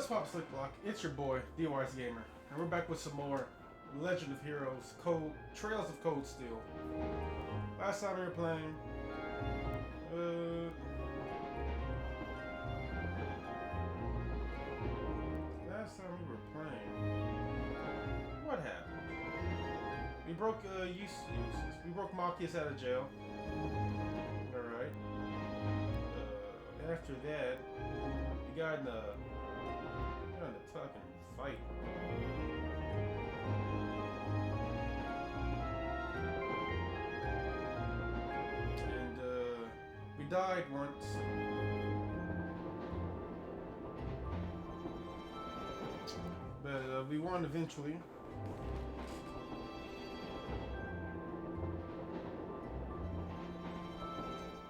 What's pop, Slick Block? It's your boy, D.W.G Gamer, and we're back with some more Legend of Heroes, Trails of Cold Steel. Last time we were playing, what happened? We broke we broke Marcus out of jail. All right. After that, we got in a fucking fight. And we died once. But we won eventually.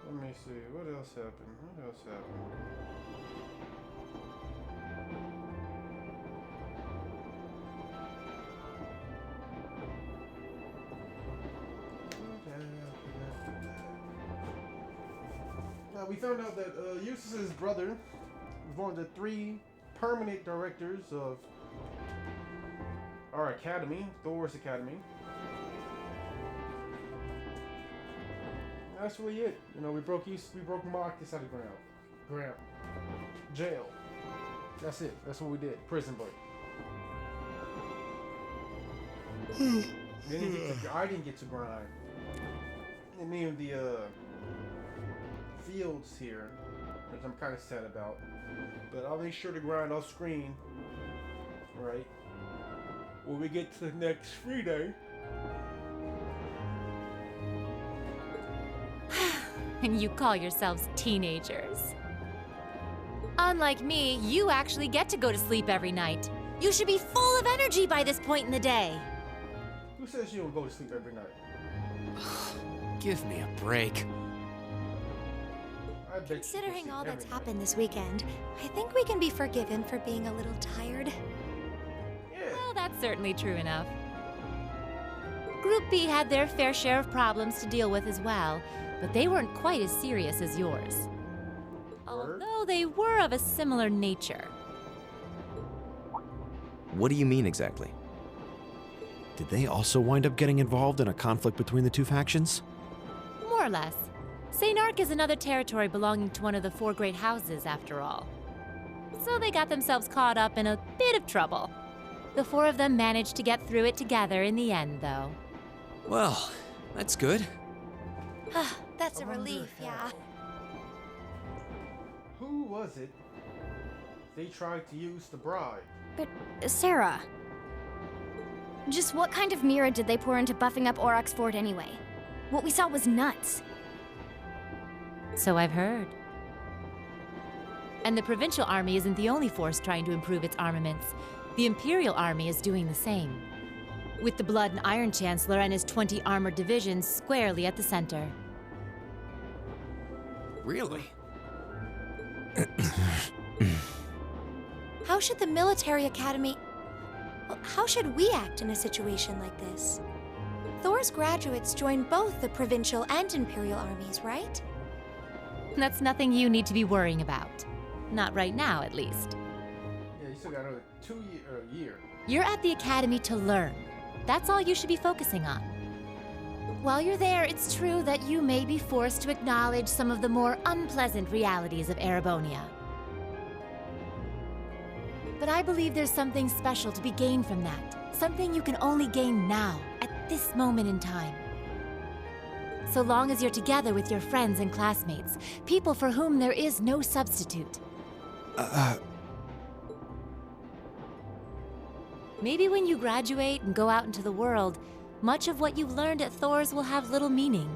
Let me see, what else happened? We found out that Eustace's brother was one of the 3 permanent directors of our academy, Thor's Academy. That's really it. You know, we broke Marcus out of ground. Jail. That's it. That's what we did. Prison break. I didn't get to grind any of the fields here, which I'm kind of sad about. But I'll make sure to grind off screen, right? When we get to the next free day. And you call yourselves teenagers. Unlike me, you actually get to go to sleep every night. You should be full of energy by this point in the day. Who says you don't go to sleep every night? Give me a break. Considering all that's happened this weekend, I think we can be forgiven for being a little tired. Yeah. Well, that's certainly true enough. Group B had their fair share of problems to deal with as well, but they weren't quite as serious as yours. Although they were of a similar nature. What do you mean exactly? Did they also wind up getting involved in a conflict between the 2 factions? More or less. St. Ark is another territory belonging to one of the 4 great houses, after all. So they got themselves caught up in a bit of trouble. The 4 of them managed to get through it together in the end, though. Well, that's good. That's a relief, yeah. Who was it they tried to use to bribe? But, Sarah, just what kind of mirror did they pour into buffing up Aurochs Fort anyway? What we saw was nuts. So I've heard. And the provincial army isn't the only force trying to improve its armaments. The Imperial army is doing the same, with the Blood and Iron Chancellor and his 20 armored divisions squarely at the center. Really? How should the military academy... How should we act in a situation like this? Thor's graduates join both the provincial and Imperial armies, right? That's nothing you need to be worrying about. Not right now, at least. Yeah, you still got another year. You're at the academy to learn. That's all you should be focusing on. While you're there, it's true that you may be forced to acknowledge some of the more unpleasant realities of Erebonia. But I believe there's something special to be gained from that. Something you can only gain now, at this moment in time. So long as you're together with your friends and classmates, people for whom there is no substitute. Maybe when you graduate and go out into the world, much of what you've learned at Thor's will have little meaning.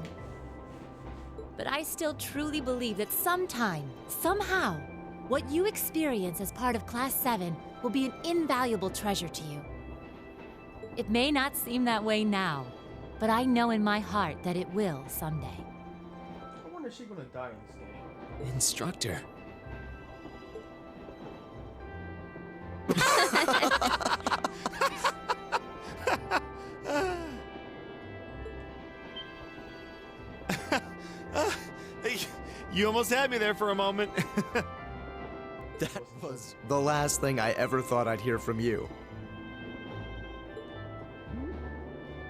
But I still truly believe that sometime, somehow, what you experience as part of Class 7 will be an invaluable treasure to you. It may not seem that way now, but I know in my heart that it will someday. I wonder if she's gonna die in this game. Instructor. You almost had me there for a moment. That was the last thing I ever thought I'd hear from you.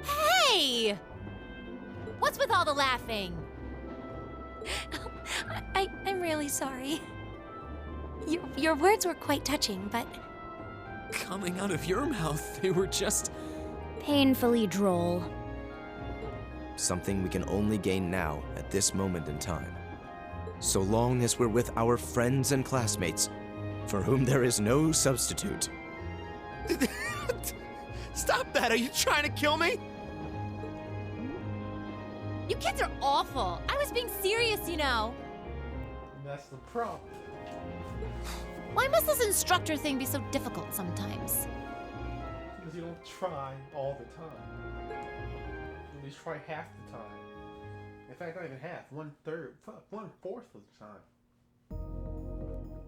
Hey! What's with all the laughing? I'm really sorry. Your words were quite touching, but Coming out of your mouth, they were just... Painfully droll. something we can only gain now at this moment in time. So long as we're with our friends and classmates, for whom there is no substitute. Stop that! Are you trying to kill me? You kids are awful. I was being serious, you know. That's the problem. Why must this instructor thing be so difficult sometimes? Because you don't try all the time. You at least try half the time. In fact, not even half. 1/3. Fuck, 1/4 of the time.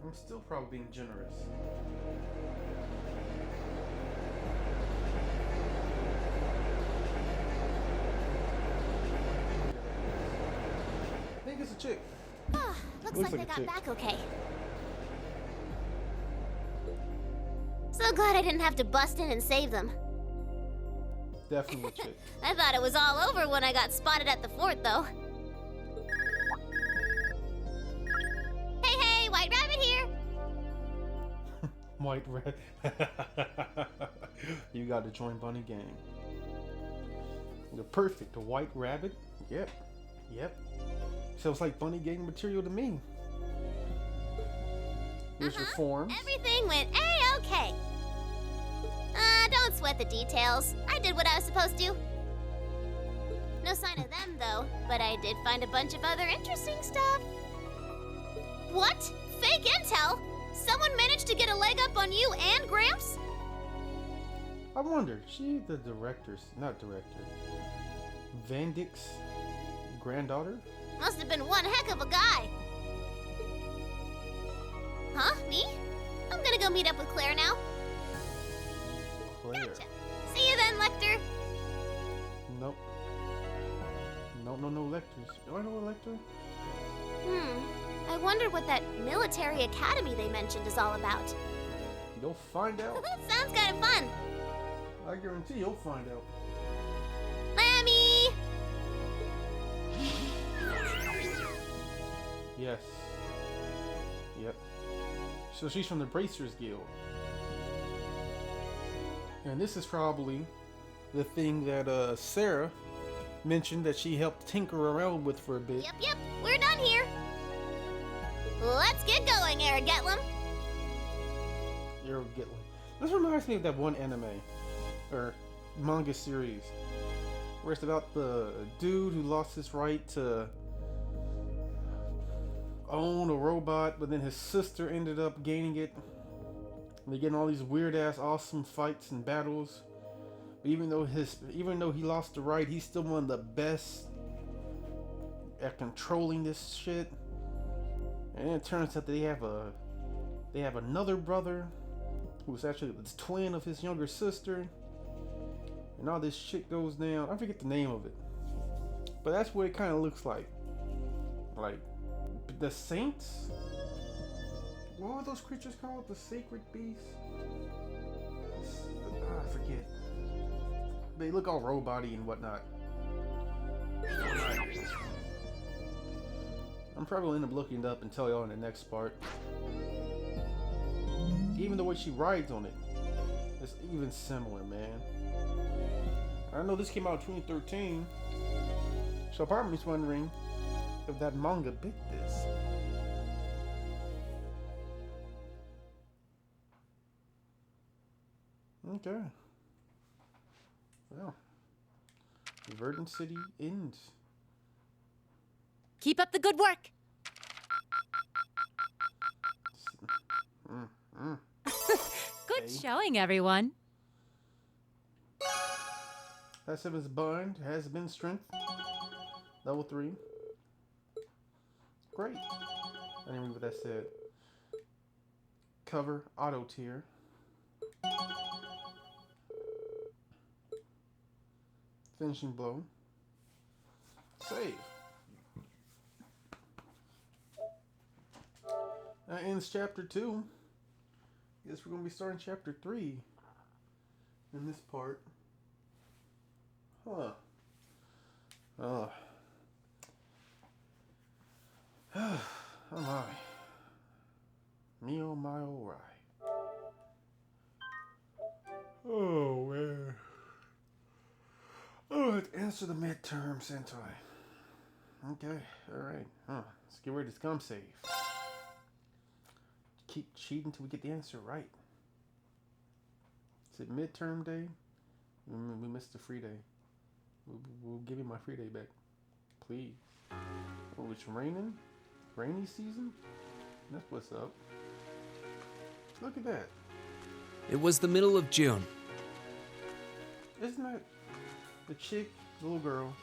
I'm still probably being generous. I think it's a chick. Looks Looks like like they a got chick. back okay. So glad I didn't have to bust in and save them. Definitely a chick. I thought it was all over when I got spotted at the fort, though. Hey, hey, White Rabbit here! White red. You got to join Bunny Gang. You're perfect. A white rabbit? Yep. Yep. Sounds like Bunny Gang material to me. Here's your forms. Everything went A-okay. Don't sweat the details. I did what I was supposed to. No sign of them, though, but I did find a bunch of other interesting stuff. What? Fake intel? Someone managed to get a leg up on you and Gramps? I wonder, she the not director, Van Dyck's granddaughter? Must have been one heck of a guy. Huh? Me? I'm gonna go meet up with Claire now. Claire. Gotcha. See you then, Lecter. Nope. No lectors. Do I know a lector? I wonder what that military academy they mentioned is all about. You'll find out. Sounds kind of fun. I guarantee you'll find out. Lammy! Yes. Yep. So she's from the Bracers Guild. And this is probably the thing that Sarah mentioned that she helped tinker around with for a bit. Yep, we're done here. Let's get going, Eric Getlum. Arrow Gitlin. This reminds me of that one anime or manga series where it's about the dude who lost his right to own a robot, but then his sister ended up gaining it. And they get in all these weird ass awesome fights and battles. But even though he lost the right, he's still one of the best at controlling this shit. And it turns out that they have another brother who's actually the twin of his younger sister. And all this shit goes down. I forget the name of it. But that's what it kind of looks like. Like, the Saints? What were those creatures called? The Sacred Beasts? I forget. They look all robot-y and whatnot. I'm probably gonna end up looking it up and tell y'all in the next part. Even the way she rides on it, it's even similar, man. I know this came out in 2013, so part of me's wondering if that manga bit this. Okay. Well, Verdant City ends. Keep up the good work. Good Okay. showing, everyone. That 7's bind has been strength. Level 3. Great. I didn't read what that said. Cover auto tier. Finishing blow. Save. That ends chapter 2. Guess we're gonna be starting chapter 3 in this part. Huh. Oh my. Me oh my oh right. Oh man. Oh, let's answer the midterms, ain't I? Okay, alright. Let's get ready to come save. Keep cheating until we get the answer right. Is it midterm day? We missed the free day. We'll give you my free day back. Please. Oh, it's raining? Rainy season? That's what's up. Look at that. It was the middle of June. Isn't that the chick, the little girl,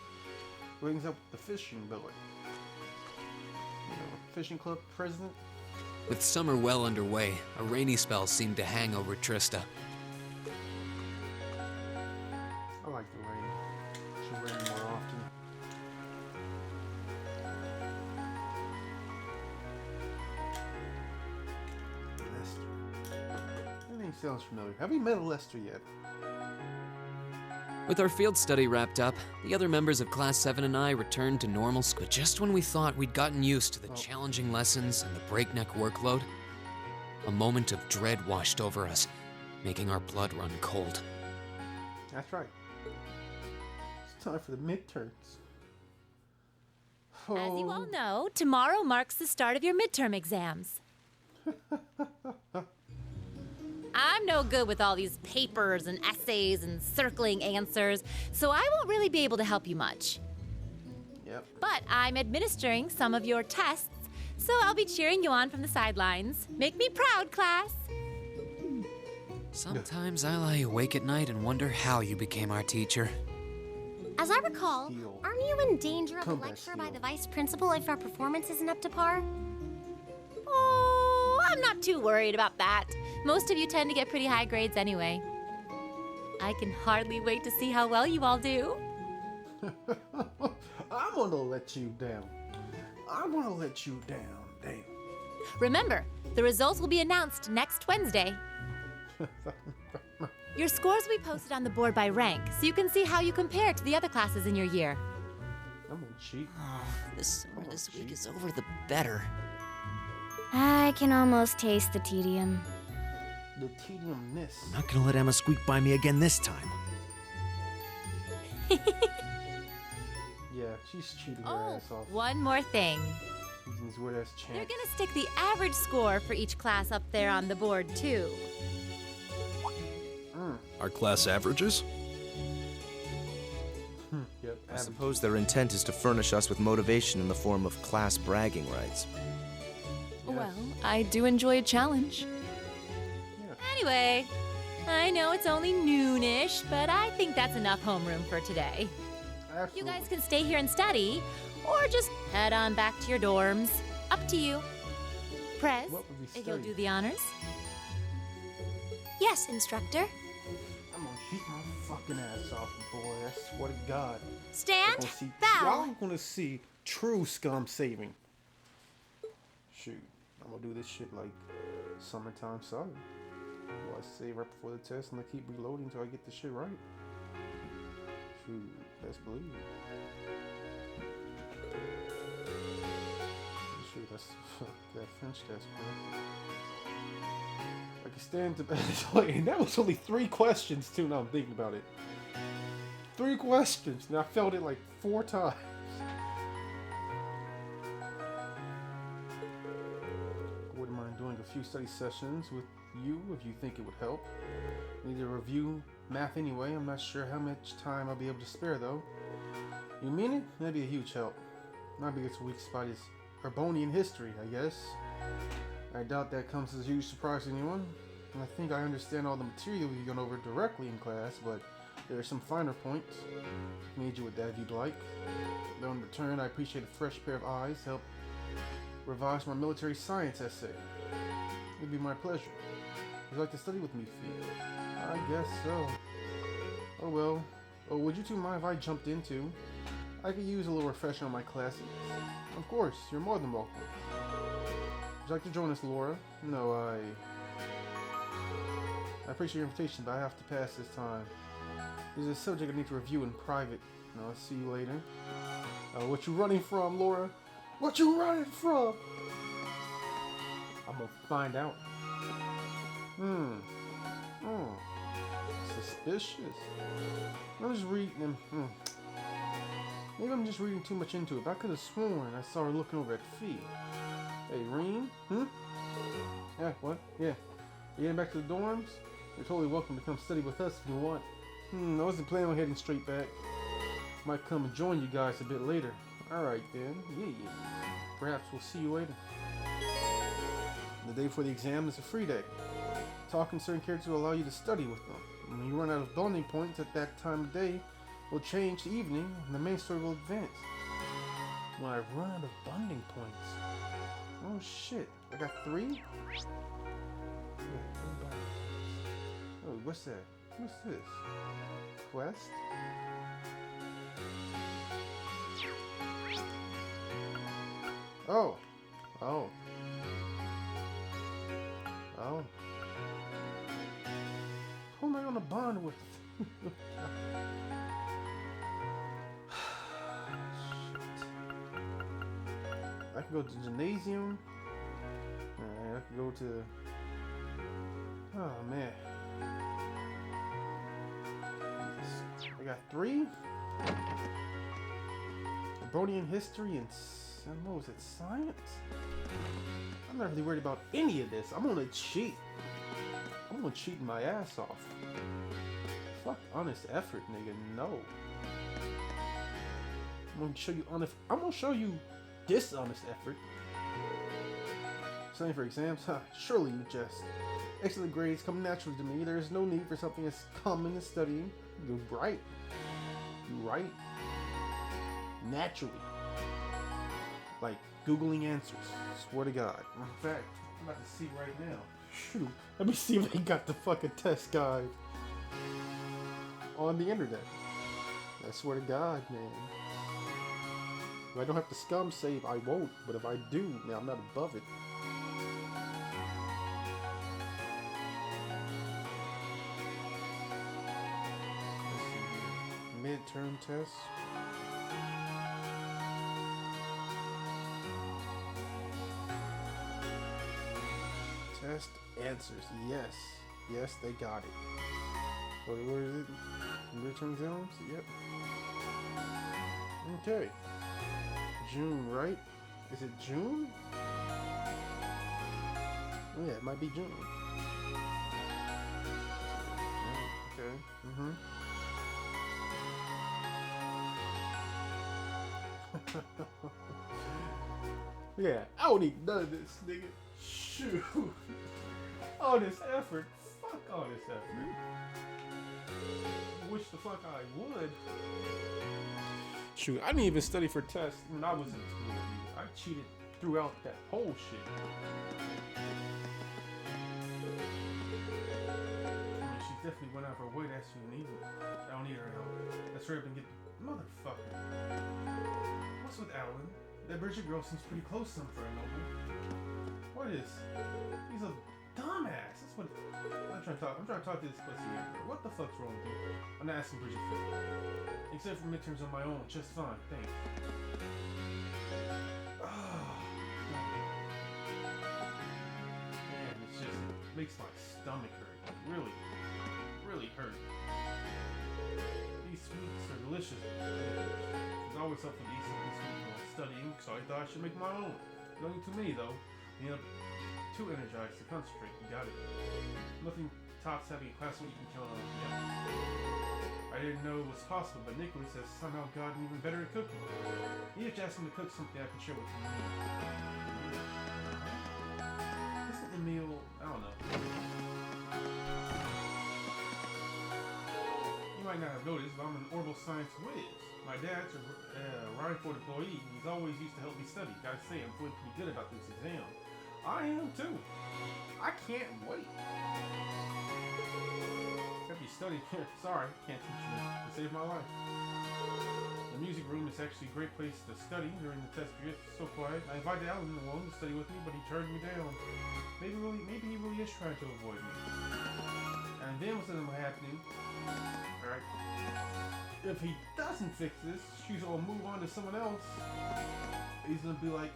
who hangs up with the fishing boy? You know, fishing club president? With summer well underway, a rainy spell seemed to hang over Trista. I like the rain. It should rain more often. Lester. That name sounds familiar. Have we met a Lester yet? With our field study wrapped up, the other members of Class 7 and I returned to normal school. Just when we thought we'd gotten used to the challenging lessons and the breakneck workload, a moment of dread washed over us, making our blood run cold. That's right. It's time for the midterms. As you all know, tomorrow marks the start of your midterm exams. I'm no good with all these papers and essays and circling answers, so I won't really be able to help you much. Yep. But I'm administering some of your tests, so I'll be cheering you on from the sidelines. Make me proud, class. Sometimes I lie awake at night and wonder how you became our teacher. As I recall, Steal. aren't you in danger of a Combat lecture by steal. the vice principal if our performance isn't up to par? Oh, I'm not too worried about that. Most of you tend to get pretty high grades anyway. I can hardly wait to see how well you all do. I'm gonna let you down. I'm gonna let you down. Damn. Remember, the results will be announced next Wednesday. Your scores will be posted on the board by rank, so you can see how you compare to the other classes in your year. I'm gonna cheat. The sooner this week is over, the better. I can almost taste the tedium. The tediumness. I'm not gonna let Emma squeak by me again this time. Yeah, she's cheating her Oh, ass off. one more thing. Using these weird ass chants. They're gonna stick the average score for each class up there on the board, too. Our class averages? Yep. I suppose their intent is to furnish us with motivation in the form of class bragging rights. Well, I do enjoy a challenge. Yeah. Anyway, I know it's only noonish, but I think that's enough homeroom for today. Absolutely. You guys can stay here and study, or just head on back to your dorms. Up to you. Prez, What would we if you'll study? do the honors. Yes, instructor. I'm gonna cheat my fucking ass off, boy. I swear to God. Stand, Y'all gonna see, bow. y'all gonna see true scum saving. Shoot, I'm gonna do this shit like summertime solid. Well, I save right before the test and I keep reloading until I get the shit right. Shoot, best believe. Shoot, that's that French test, bro. I can stand to and that was only 3 questions too. Now I'm thinking about it. 3 questions, and I failed it like 4 times. Wouldn't mind doing a few study sessions with you if you think it would help. Need to review math anyway. I'm not sure how much time I'll be able to spare though. You mean it? That'd be a huge help. My biggest weak spot is Urbonian history, I guess. I doubt that comes as a huge surprise to anyone. And I think I understand all the material you've gone over directly in class, but there are some finer points. Need you with that if you'd like. Though in return, I appreciate a fresh pair of eyes to help revise my military science essay. It'd be my pleasure. Would you like to study with me, Fee? I guess so. Oh well. Oh, would you two mind if I jumped in too? I could use a little refresher on my classes. Of course, you're more than welcome. Would you like to join us, Laura? No, I appreciate your invitation, but I have to pass this time. There's a subject I need to review in private. No, I'll see you later. What you running from, Laura? What you running from? I'm gonna find out. Suspicious. I'm just reading. Maybe I'm just reading too much into it, but I could have sworn I saw her looking over at Fee. Hey, Reem? Yeah, what? Yeah. You getting back to the dorms? You're totally welcome to come study with us if you want. I wasn't planning on heading straight back. Might come and join you guys a bit later. Alright then. Yeah. Perhaps we'll see you later. The day before the exam is a free day. Talking to certain characters will allow you to study with them. When you run out of bonding points at that time of day, will change to evening and the main story will advance. When I run out of bonding points. Oh shit. I got 3? Yeah, 3 bonding points. Oh, what's that? What's this? Quest? Oh. Who am I on a bond with? I can go to the gymnasium. I can go to... Oh, man. I got 3. Bronian history and... what was it? Science? I'm not really worried about any of this. I'm gonna cheat. I'm gonna cheat my ass off. Fuck honest effort, nigga. No. I'm gonna show you dishonest effort. Studying for exams? Huh, surely you jest. Excellent grades come naturally to me. There is no need for something as common as studying. You're right. You're right. Naturally. Like Googling answers. Swear to God. In fact, I'm about to see right now. Shoot. Let me see if they got the fucking test guide on the internet. I swear to God, man. If I don't have to scum save, I won't. But if I do, now I'm not above it. Let's see here. Midterm tests. Test answers. Yes, they got it. Where is it? Midterm exams? Yep. Okay. June, right? Is it June? Oh, yeah, it might be June. Okay. Yeah, I don't need none of this, nigga. Shoot. All this effort. Fuck all this effort. Wish the fuck I would. Shoot, I didn't even study for tests when I was in school. I cheated throughout that whole shit. I mean, she definitely went out of her way to ask you to need it. I don't need her help. Let's hurry up and get the motherfucker. What's with Alan? That Bridget girl seems pretty close to him for a moment. What is? He's a dumbass. That's what I'm trying to talk. I'm trying to talk to this pussy. What the fuck's wrong with you? I'm not asking Bridget for it. Except for midterms on my own, just fine. Thanks. Oh, man, it just makes my stomach hurt. Really, really hurt. These sweets are delicious. There's always something to eat something sweet while studying, so I thought I should make my own. No need too many though. You know, too energized to concentrate. You got it. Nothing tops having a classmate you can count on. Yeah. I didn't know it was possible, but Nicholas has somehow gotten even better at cooking. You have to ask him to cook something I can share with you. Isn't the meal? I don't know. You might not have noticed, but I'm an orbital science whiz. My dad's a Rhineford employee, and he's always used to help me study. Gotta say, I'm feeling pretty good about this exam. I am too. I can't wait. Except you study. Sorry, can't teach you to save my life. The music room is actually a great place to study during the test period. It's so quiet. I invited Alan along to study with me, but he turned me down. Maybe he really is trying to avoid me. And then what's going to happen? Alright. If he doesn't fix this, she's gonna move on to someone else. He's gonna be like,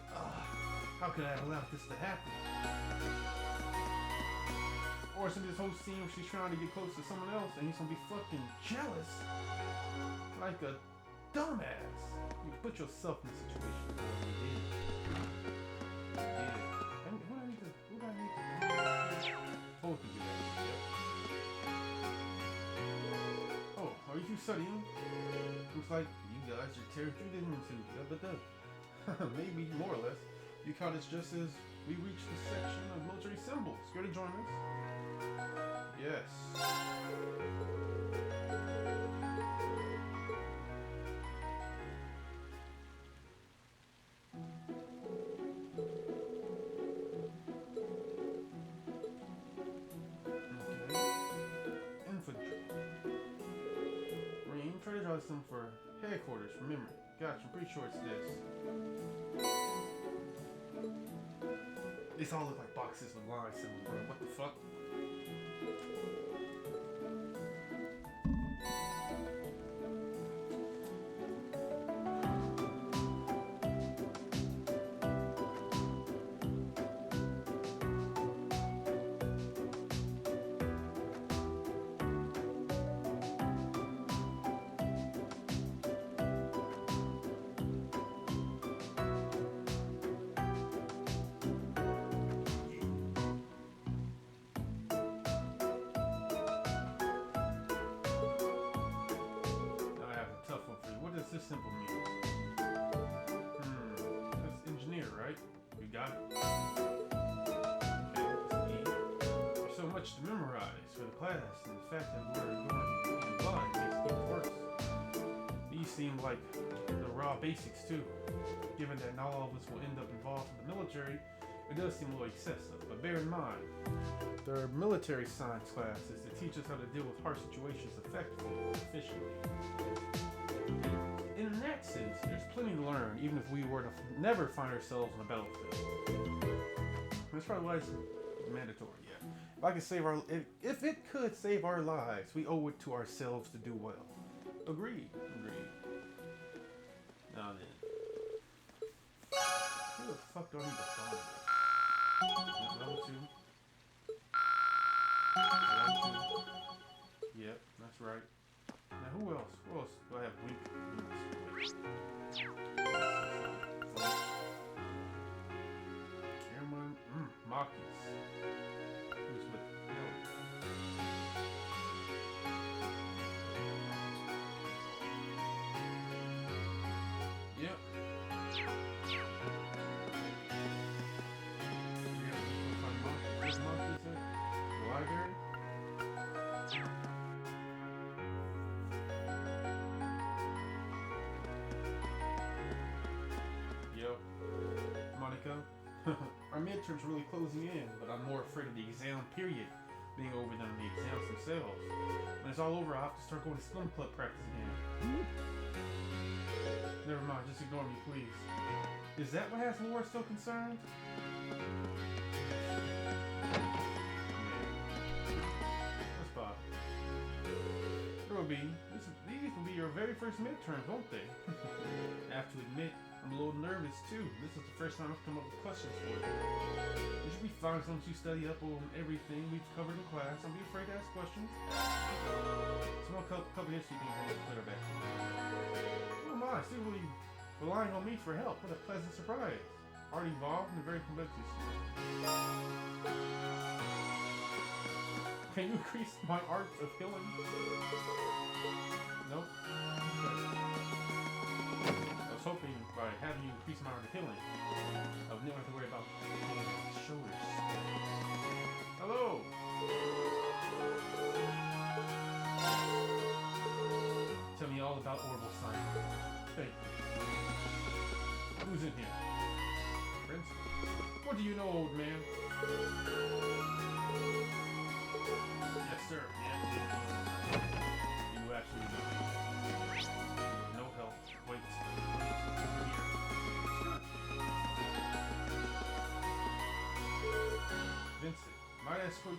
how could I have allowed this to happen? Or it's gonna be this whole scene where she's trying to get close to someone else and he's gonna be fucking jealous. Like a dumbass. You put yourself in a situation. Yeah. And who do I need to? Both of you guys. Yep. Oh, are you two studying? Looks like you guys are tearing through the institute. Maybe more or less. You caught us just as we reached the section of military symbols. Care to join us? Yes. Them for headquarters from memory. Gotcha, I'm pretty sure it's this. These all look like boxes with line symbols, bro. What the fuck? This symbol means? That's engineer, right? You got it. Okay, that's E. There's so much to memorize for the class, and the fact that we're going in blind makes things worse. These seem like the raw basics too. Given that not all of us will end up involved in the military, it does seem a little excessive. But bear in mind, their military science class is to teach us how to deal with harsh situations effectively and efficiently. In that sense, there's plenty to learn, even if we were to never find ourselves on a battlefield. That's probably why it's mandatory, yeah. If I could save if it could save our lives, we owe it to ourselves to do well. Agreed. Now then. Who the fuck do I need to find? Level 2. Level 2. Yep, that's right. Now who else? Who else do I have weak? Cameron, Marcus. Who's with Bill? Yep. Where's Marcus at? The library? Our midterms are really closing in, but I'm more afraid of the exam period being over than the exams themselves. When it's all over, I'll have to start going to swim club practice again. Never mind, just ignore me, please. Is that what has Laura so concerned? Let's pop. There will be. These will be your very first midterms, won't they? I have to admit, I'm a little nervous too. This is the first time I've come up with questions for you. You should be fine once you study up on everything we've covered in class. Don't be afraid to ask questions. Small couple history things I need to clear back. Oh my, still really relying on me for help. What a pleasant surprise. Already involved in a very complex issue. Can you increase my art of healing? Nope. Okay. I was hoping by having you increase my art of healing, I would never have to worry about shoulders. Hello! Tell me all about orbital science. Thank you. Who's in here? Prince? What do you know, old man? Yes, sir. Yeah. You actually know. No help. Wait.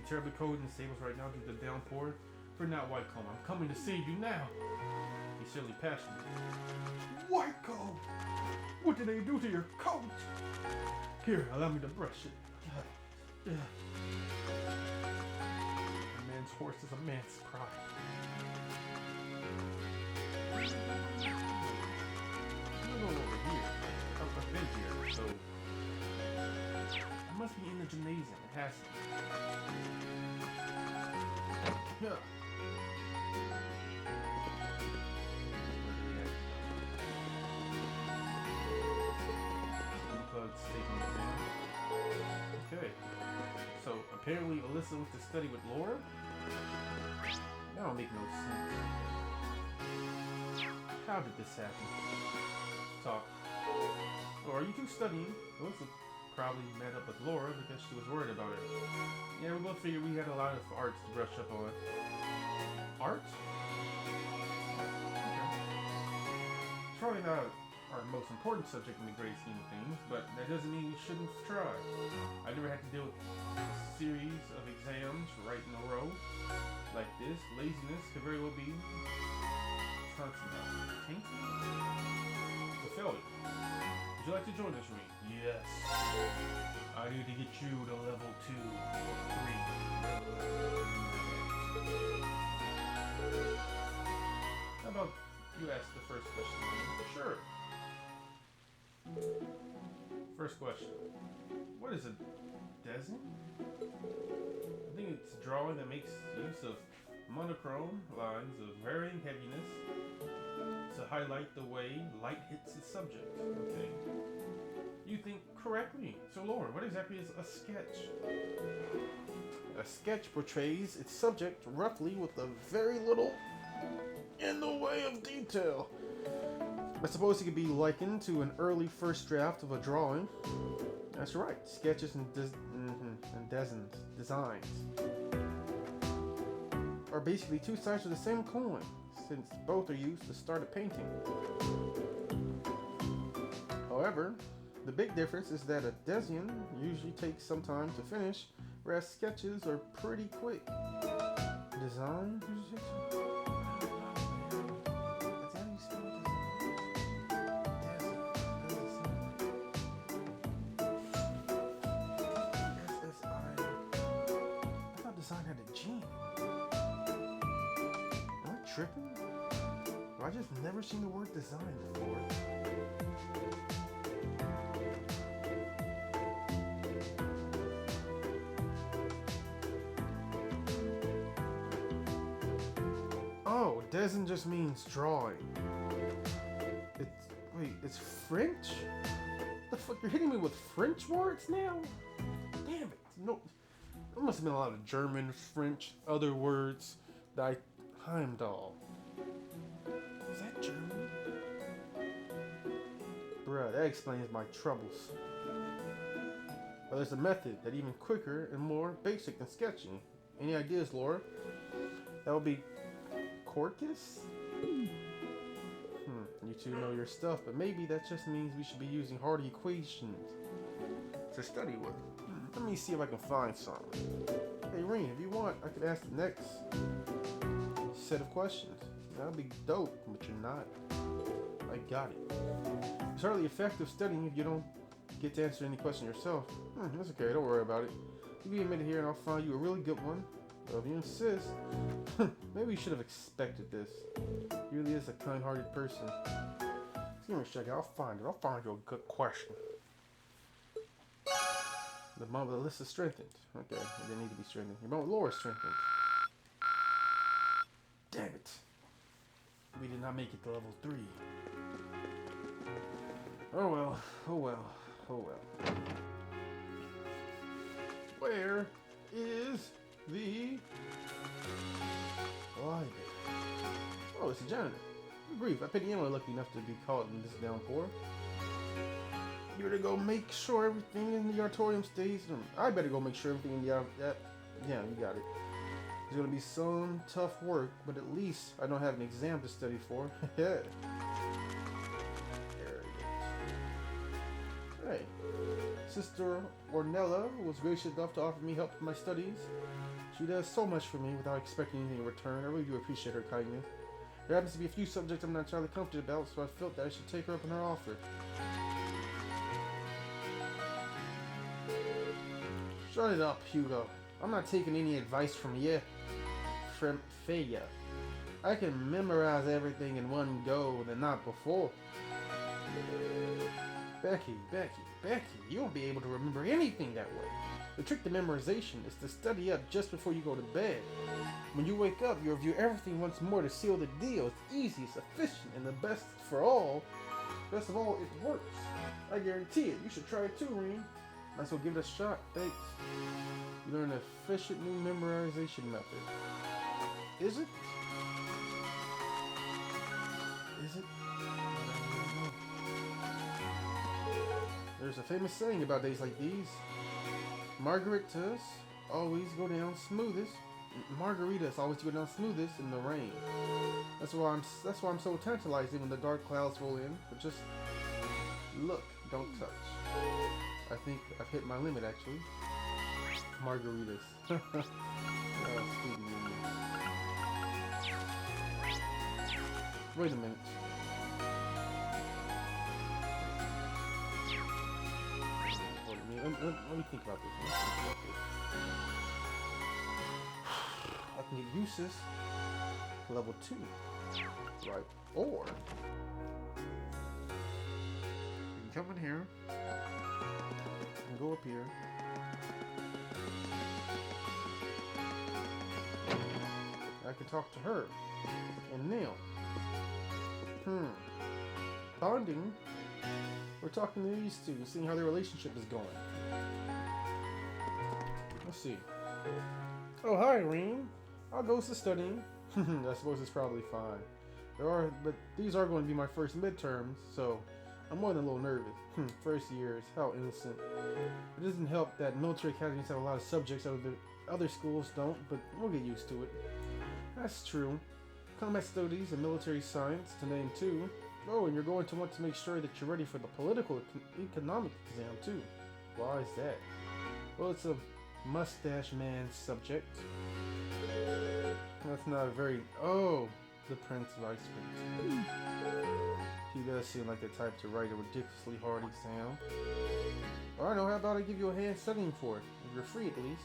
be terribly cold in the stables right now due to the downpour. Fear not, Whitecomb. I'm coming to save you now. He's certainly passionate. Whitecomb! What did they do to your coat? Here, allow me to brush it. A man's horse is a man's pride. I'm over here. I've been here, so I must be in the gymnasium. It has to be. Yeah. Okay, so apparently Alyssa went to study with Laura? That don't make no sense. How did this happen? Talk. Or are you two studying? Alyssa probably met up with Laura because she was worried about her. Yeah, we both figured we had a lot of arts to brush up on. Art? Okay. It's probably not our most important subject in the great scheme of things, but that doesn't mean we shouldn't try. I never had to deal with a series of exams right in a row like this. Laziness could very well be tainted. It's a failure. Would you like to join us, Reed? Yes. I need to get you to level 2 or 3. How about you ask the first question? Sure. First question. What is a design? I think it's a drawing that makes use of monochrome lines of varying heaviness to highlight the way light hits the subject. Okay. You think correctly. So Laura, what exactly is a sketch? A sketch portrays its subject roughly with a very little in the way of detail. I suppose it could be likened to an early first draft of a drawing. That's right, sketches and designs are basically two sides of the same coin, since both are used to start a painting. However, the big difference is that a design usually takes some time to finish, whereas sketches are pretty quick. Design usually takes tripping? I just never seen the word design before. Oh, design just means drawing. It's French? The fuck, you're hitting me with French words now? Damn it. No, there must have been a lot of German, French, other words that Heimdall. Is that German? Bruh, that explains my troubles. But there's a method that even quicker and more basic than sketching. Any ideas, Laura? That would be Corcus? You two know your stuff, but maybe that just means we should be using hard equations to study with. Let me see if I can find some. Hey, Reen, if you want, I could ask the next set of questions. That'll be dope, but you're not. I got it. It's hardly effective studying if you don't get to answer any question yourself. That's okay, don't worry about it. You be a minute here and I'll find you a really good one. But if you insist, maybe you should have expected this. He really is a kind-hearted person. Just give me a second, I'll find you a good question. The bond with Alyssa strengthened. Okay, it didn't need to be strengthened. Your bond with Laura strengthened. Damn it. We did not make it to level 3. Oh well, oh well, oh well. Where is the library? Oh, it's a janitor. Brief, I pity anyone lucky enough to be caught in this downpour. You better go make sure everything in the auditorium stays. I better go make sure everything in the yeah, you got it. It's gonna be some tough work, but at least I don't have an exam to study for. Yeah. Hey, Sister Ornella was gracious enough to offer me help with my studies. She does so much for me without expecting anything in return. I really do appreciate her kindness. There happens to be a few subjects I'm not entirely comfortable about, so I felt that I should take her up on her offer. Shut it up, Hugo. I'm not taking any advice from you. From Faya. I can memorize everything in one go than not before. Becky, you won't be able to remember anything that way. The trick to memorization is to study up just before you go to bed. When you wake up, you review everything once more to seal the deal. It's easy, it's efficient, and the best for all. Best of all, it works. I guarantee it. You should try it too, Reem. Might as well give it a shot. Thanks. You learn an efficient new memorization method. Is it? Is it? There's a famous saying about days like these. Margaritas always go down smoothest. Margaritas always go down smoothest in the rain. That's why I'm so tantalizing when the dark clouds roll in. But just look, don't touch. I think I've hit my limit actually. Margaritas. Wait a minute. Let me think about this. I can get uses level 2. Right. Or you can come in here and go up here. I can talk to her. And now. Bonding. We're talking to these two, seeing how their relationship is going. Let's see. Oh, hi, Reem. I'll go to studying. I suppose it's probably fine. But these are going to be my first midterms, so I'm more than a little nervous. First years, how innocent. It doesn't help that military academies have a lot of subjects other schools don't, but we'll get used to it. That's true. Combat studies and military science, to name two. Oh, and you're going to want to make sure that you're ready for the political economic exam too. Why is that? Well, it's a mustache man subject. That's not a very... Oh, the Prince of Ice Prince. He does seem like the type to write a ridiculously hard exam. Well, I know, how about I give you a hand studying for it? If you're free at least.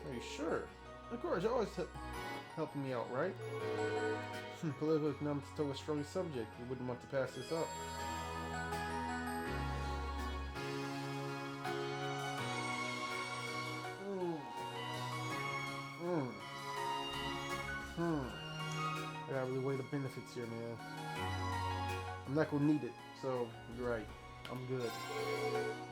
Are you sure? Of course, you're always helping me out, right? Political economics is still a strong subject. You wouldn't want to pass this up. I gotta really weigh the benefits here, man. I'm not gonna need it, so you're right. I'm good.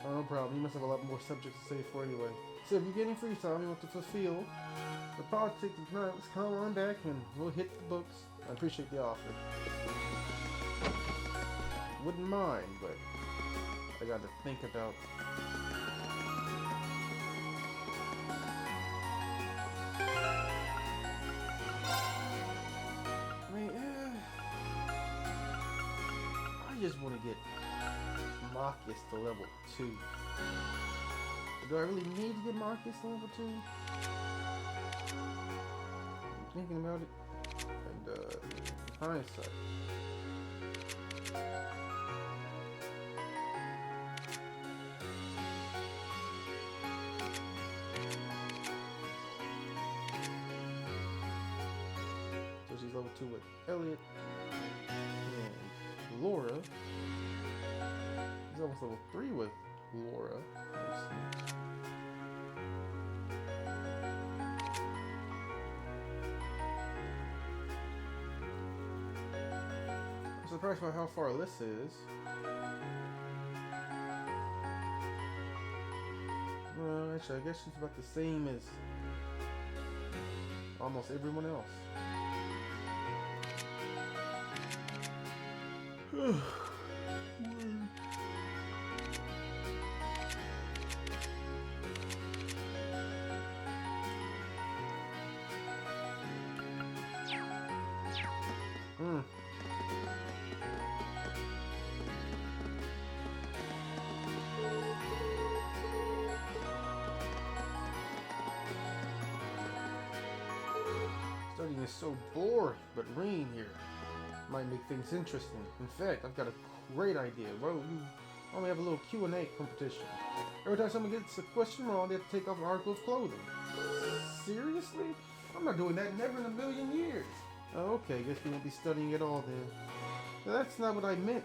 Oh, no problem. You must have a lot more subjects to save for anyway. So if you get any free time you want to fulfill the politics of economics, come on back and we'll hit the books. I appreciate the offer. Wouldn't mind, but I got to think about. I mean, I just want to get Marcus to level 2. Do I really need to get Marcus to level 2? I'm thinking about it. And hindsight. So she's level 2 with Elliot and Laura. He's almost level 3 with Laura. I'm surprised by how far Alyssa is. Well, actually, I guess she's about the same as almost everyone else. is so boring, but Reen here might make things interesting. In fact, I've got a great idea. Why don't you only have a little Q&A competition? Every time someone gets a question wrong, they have to take off an article of clothing. Seriously? I'm not doing that, never in a million years. Oh, okay, guess we won't be studying at all then. Now, that's not what I meant.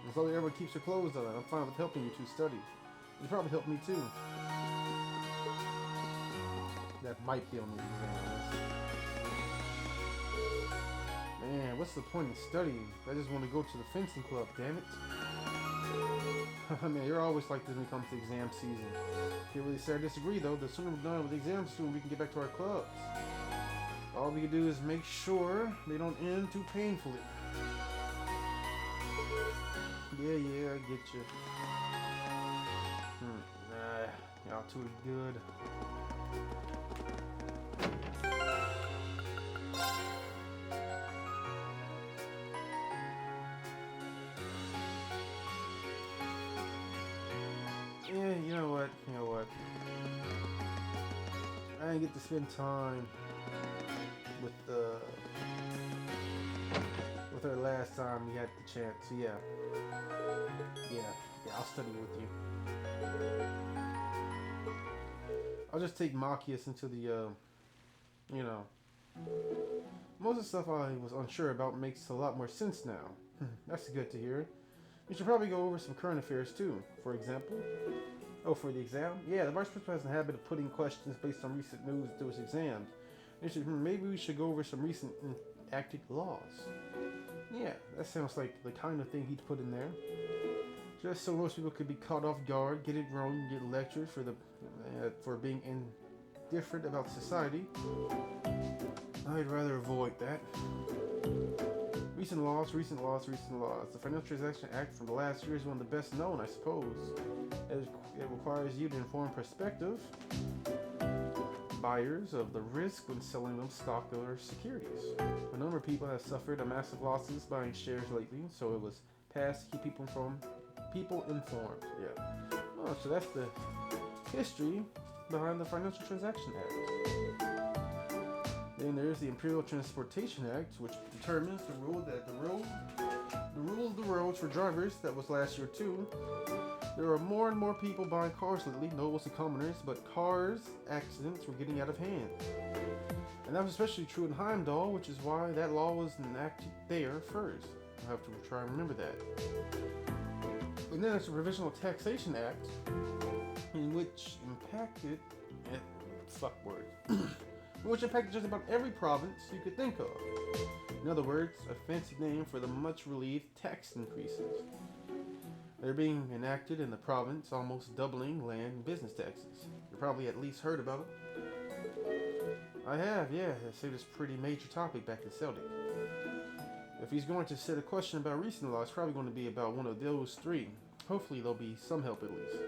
As long as everyone keeps their clothes on, I'm fine with helping you two study. You probably help me too. That might be on the exam list. Man, what's the point in studying? I just want to go to the fencing club, damn it. Man, you're always like this when it comes to exam season. Can't really say I disagree though. The sooner we're done with the exams, the sooner we can get back to our clubs. All we can do is make sure they don't end too painfully. Yeah, I get you. Nah, y'all too good. Yeah, you know what? I didn't get to spend time with her last time we had the chance. So yeah, I'll study with you. I'll just take Machias into the most of the stuff I was unsure about makes a lot more sense now. That's good to hear. We should probably go over some current affairs too. For example, for the exam? Yeah, the vice principal has a habit of putting questions based on recent news to his exams. Maybe we should go over some recent enacted laws. Yeah, that sounds like the kind of thing he'd put in there. Just so most people could be caught off guard, get it wrong, get lectured for being indifferent about society. I'd rather avoid that. Recent laws. The Financial Transaction Act from the last year is one of the best known, I suppose. It requires you to inform prospective buyers of the risk when selling them stock or securities. A number of people have suffered massive losses buying shares lately, so it was passed to keep people informed. Yeah. Oh, so that's the history behind the Financial Transaction Act. Then there's the Imperial Transportation Act, which determines the rule of the roads for drivers. That was last year too. There are more and more people buying cars lately, nobles and commoners, but cars accidents were getting out of hand. And that was especially true in Heimdall, which is why that law was enacted there first. I'll have to try and remember that. And then there's the Provisional Taxation Act, in which impacted which impacted just about every province you could think of. In other words, a fancy name for the much relieved tax increases. They're being enacted in the province, almost doubling land and business taxes. You probably at least heard about it. I have, yeah. They say this pretty major topic back in Celtic. If he's going to set a question about recent law, it's probably going to be about one of those three. Hopefully there'll be some help at least.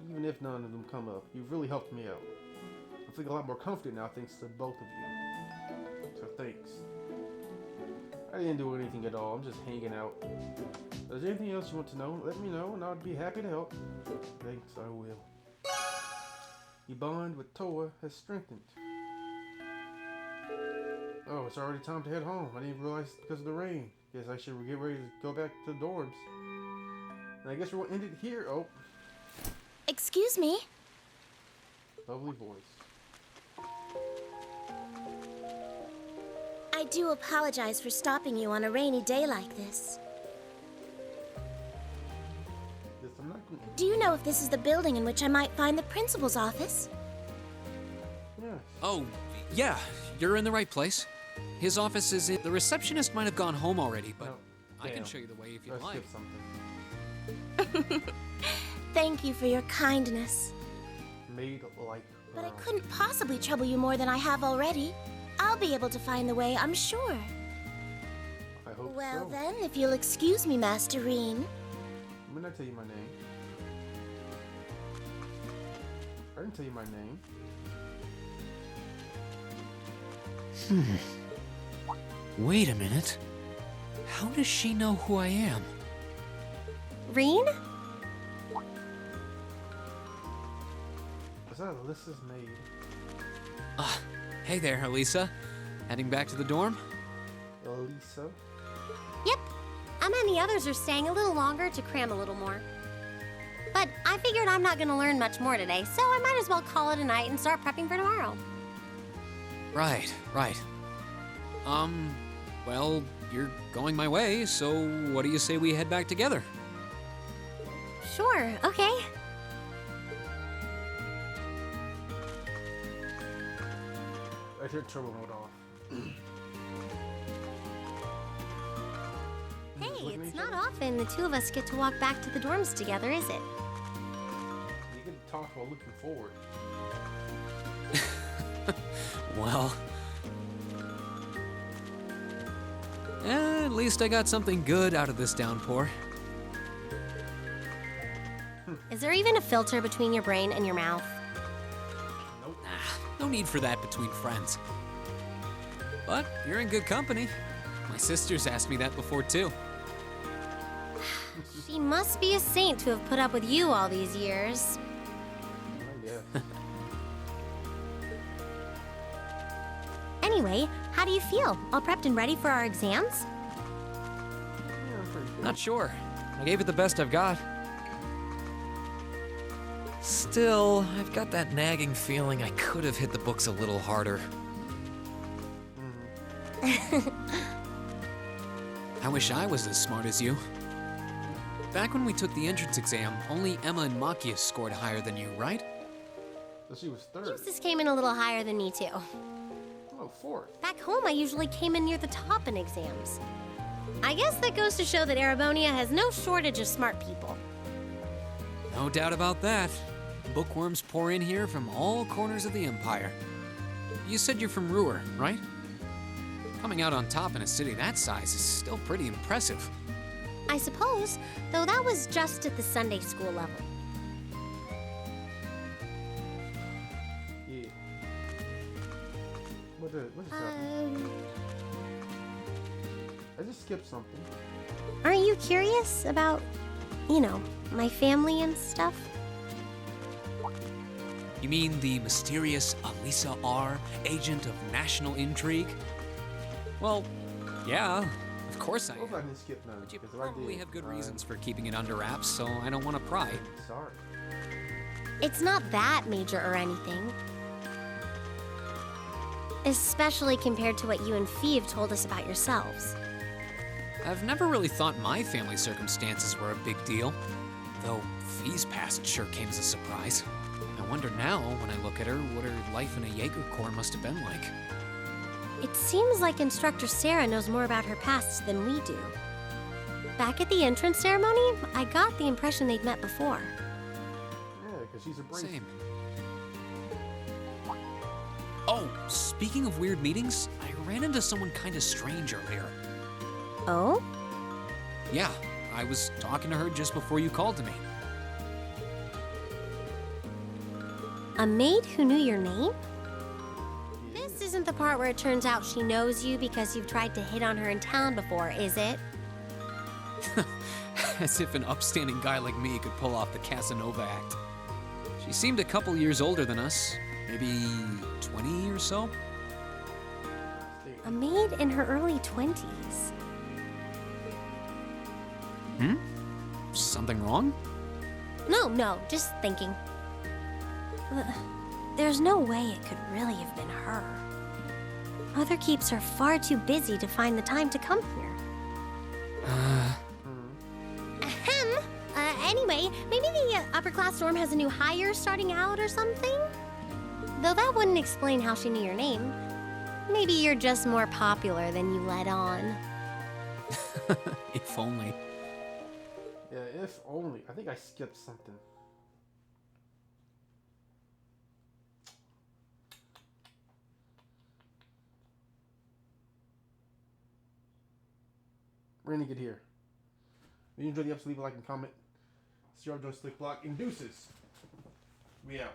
Even if none of them come up, you've really helped me out. I feel a lot more confident now thanks to both of you. So thanks. I didn't do anything at all, I'm just hanging out. Is there anything else you want to know? Let me know and I'd be happy to help. Thanks, I will. Your bond with Toa has strengthened. Oh, it's already time to head home. I didn't realize because of the rain. Guess I should get ready to go back to the dorms. And I guess we'll end it here. Oh. Excuse me? Lovely voice. I do apologize for stopping you on a rainy day like this. Yes, I'm not going to... Do you know if this is the building in which I might find the principal's office? Yes. Oh, yeah, you're in the right place. His office is in... The receptionist might have gone home already, but I can show you the way if you'd like. Something. Thank you for your kindness. Made like... But I couldn't possibly trouble you more than I have already. I'll be able to find the way, I'm sure. I hope Well so. then, if you'll excuse me, Master Reen. When did I tell you my name? I didn't tell you my name. Wait a minute. How does she know who I am? Reen? Was that Alyssa's maid? Hey there, Elisa. Heading back to the dorm? Lisa. Yep. Emma and the others are staying a little longer to cram a little more. But I figured I'm not gonna learn much more today, so I might as well call it a night and start prepping for tomorrow. Right. Well, you're going my way, so what do you say we head back together? Sure, okay. I turned turbo mode off. Hey, it's not often the two of us get to walk back to the dorms together, is it? You can talk while looking forward. Well... at least I got something good out of this downpour. Is there even a filter between your brain and your mouth? Nope. No need for that between friends. But you're in good company. My sister's asked me that before, too. She must be a saint to have put up with you all these years. Yeah. Anyway, how do you feel? All prepped and ready for our exams? Not sure. I gave it the best I've got. Still, I've got that nagging feeling I could have hit the books a little harder. I wish I was as smart as you. Back when we took the entrance exam, only Emma and Makia scored higher than you, right? So she was third. Eustace came in a little higher than me, too. Oh, fourth. Back home, I usually came in near the top in exams. I guess that goes to show that Erebonia has no shortage of smart people. No doubt about that. Bookworms pour in here from all corners of the Empire. You said you're from Ruhr, right? Coming out on top in a city that size is still pretty impressive. I suppose, though that was just at the Sunday school level. Yeah. What is happening? I just skipped something. Aren't you curious about, my family and stuff? You mean the mysterious Alisa R., agent of national intrigue? Well, yeah, of course I Hope I am. didn't skip none. But you because if I probably did, have good reasons for keeping it under wraps, so I don't want to pry. Sorry. It's not that major or anything. Especially compared to what you and Phoebe told us about yourselves. I've never really thought my family circumstances were a big deal, though Fee's past sure came as a surprise. I wonder now, when I look at her, what her life in a Jaeger Corps must have been like. It seems like Instructor Sarah knows more about her past than we do. Back at the entrance ceremony, I got the impression they'd met before. Yeah, because she's a brace. Same. Oh, speaking of weird meetings, I ran into someone kind of strange earlier. Oh? Yeah, I was talking to her just before you called to me. A maid who knew your name? This isn't the part where it turns out she knows you because you've tried to hit on her in town before, is it? As if an upstanding guy like me could pull off the Casanova act. She seemed a couple years older than us, maybe 20 or so. A maid in her early 20s. Something wrong? No, just thinking. There's no way it could really have been her. Mother keeps her far too busy to find the time to come here. Ahem. Anyway, maybe the upper class dorm has a new hire starting out or something? Though that wouldn't explain how she knew your name. Maybe you're just more popular than you let on. If only. Yeah, if only. I think I skipped something. We're gonna get here. If you enjoyed the episode, leave a like and comment. It's your Slick Block and deuces. We out.